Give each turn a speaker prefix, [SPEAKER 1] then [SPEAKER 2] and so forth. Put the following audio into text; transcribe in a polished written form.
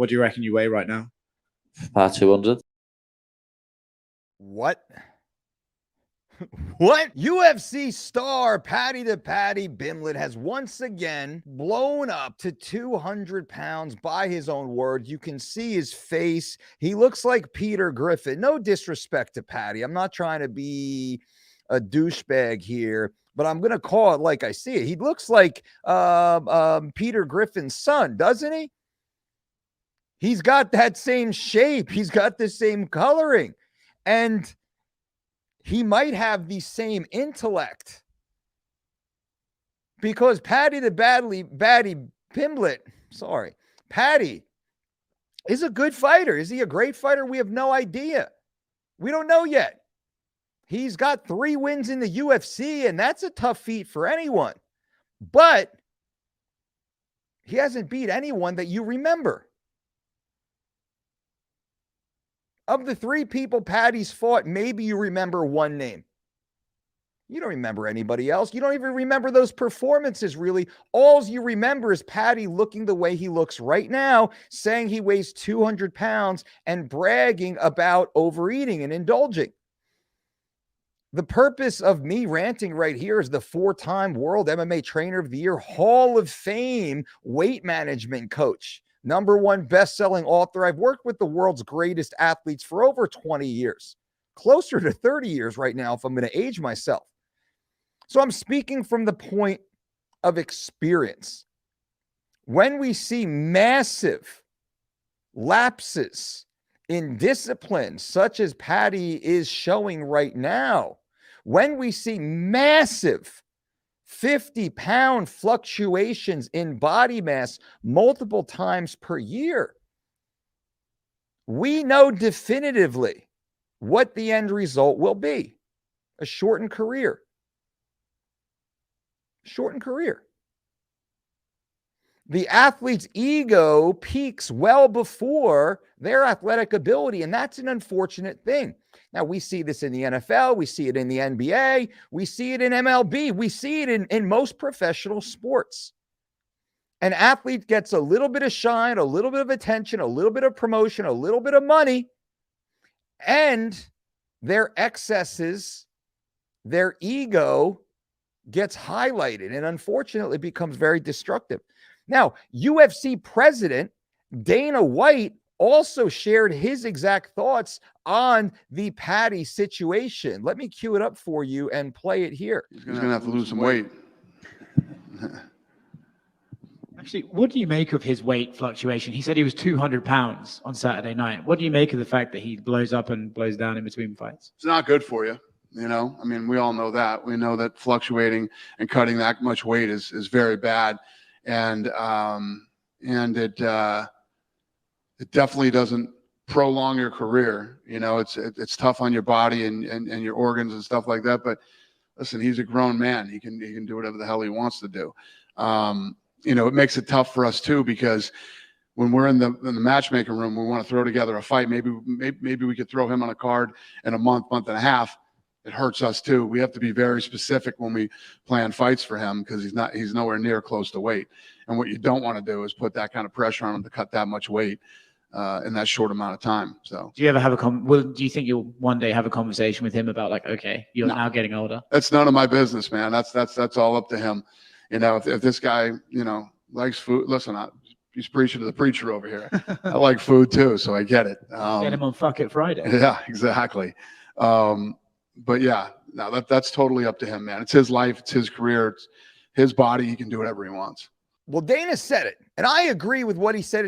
[SPEAKER 1] What do you reckon you weigh right now?
[SPEAKER 2] About 200.
[SPEAKER 3] What? What? UFC star Paddy Pimblett has once again blown up to 200 pounds by his own words. You can see his face. He looks like Peter Griffin. No disrespect to Paddy. I'm not trying to be a douchebag here, but I'm going to call it like I see it. He looks like Peter Griffin's son, doesn't he? He's got that same shape. He's got the same coloring. And he might have the same intellect because Paddy Pimblett, Paddy is a good fighter. Is he a great fighter? We have no idea. We don't know yet. He's got 3 wins in the UFC, and that's a tough feat for anyone. But he hasn't beat anyone that you remember. Of the 3 people Paddy's fought, maybe you remember one name. You don't remember anybody else. You don't even remember those performances, really. All you remember is Paddy looking the way he looks right now, saying he weighs 200 pounds and bragging about overeating and indulging. The purpose of me ranting right here is the 4-time World MMA Trainer of the Year, Hall of Fame weight management coach. #1 best-selling author. I've worked with the world's greatest athletes for over 20 years, closer to 30 years right now if I'm going to age myself. So I'm speaking from the point of experience. When we see massive lapses in discipline, such as Paddy is showing right now, when we see massive 50-pound fluctuations in body mass multiple times per year, we know definitively what the end result will be: a shortened career. Shortened career. The athlete's ego peaks well before their athletic ability, and that's an unfortunate thing. Now, we see this in the NFL, we see it in the NBA, we see it in MLB, we see it in most professional sports. An athlete gets a little bit of shine, a little bit of attention, a little bit of promotion, a little bit of money, and their excesses, their ego gets highlighted and unfortunately becomes very destructive. Now, UFC president Dana White also shared his exact thoughts on the Paddy situation. Let me cue it up for you and play it here.
[SPEAKER 4] He's going to have to lose some weight.
[SPEAKER 5] Actually, what do you make of his weight fluctuation? He said he was 200 pounds on Saturday night. What do you make of the fact that he blows up and blows down in between fights?
[SPEAKER 4] It's not good for you. You know, I mean, we all know that. We know that fluctuating and cutting that much weight is very bad. And it definitely doesn't prolong your career. You know, it's tough on your body and your organs and stuff like that. But listen, he's a grown man. He can do whatever the hell he wants to do. You know, it makes it tough for us too, because when we're in the matchmaking room, we want to throw together a fight. Maybe we could throw him on a card in a month and a half. It hurts us too. We have to be very specific when we plan fights for him, because he's nowhere near close to weight. And what you don't want to do is put that kind of pressure on him to cut that much weight in that short amount of time. So
[SPEAKER 5] do you ever have do you think you'll one day have a conversation with him about, like, okay, you're now getting older?
[SPEAKER 4] That's none of my business, man. That's all up to him. You know, if this guy, you know, likes food, listen, he's preaching to the preacher over here. I like food too, so I get it.
[SPEAKER 5] Get him on Fuck It Friday.
[SPEAKER 4] Yeah, exactly. But yeah, no, that's totally up to him, man. It's his life, it's his career, it's his body. He can do whatever he wants.
[SPEAKER 3] Well, Dana said it, and I agree with what he said.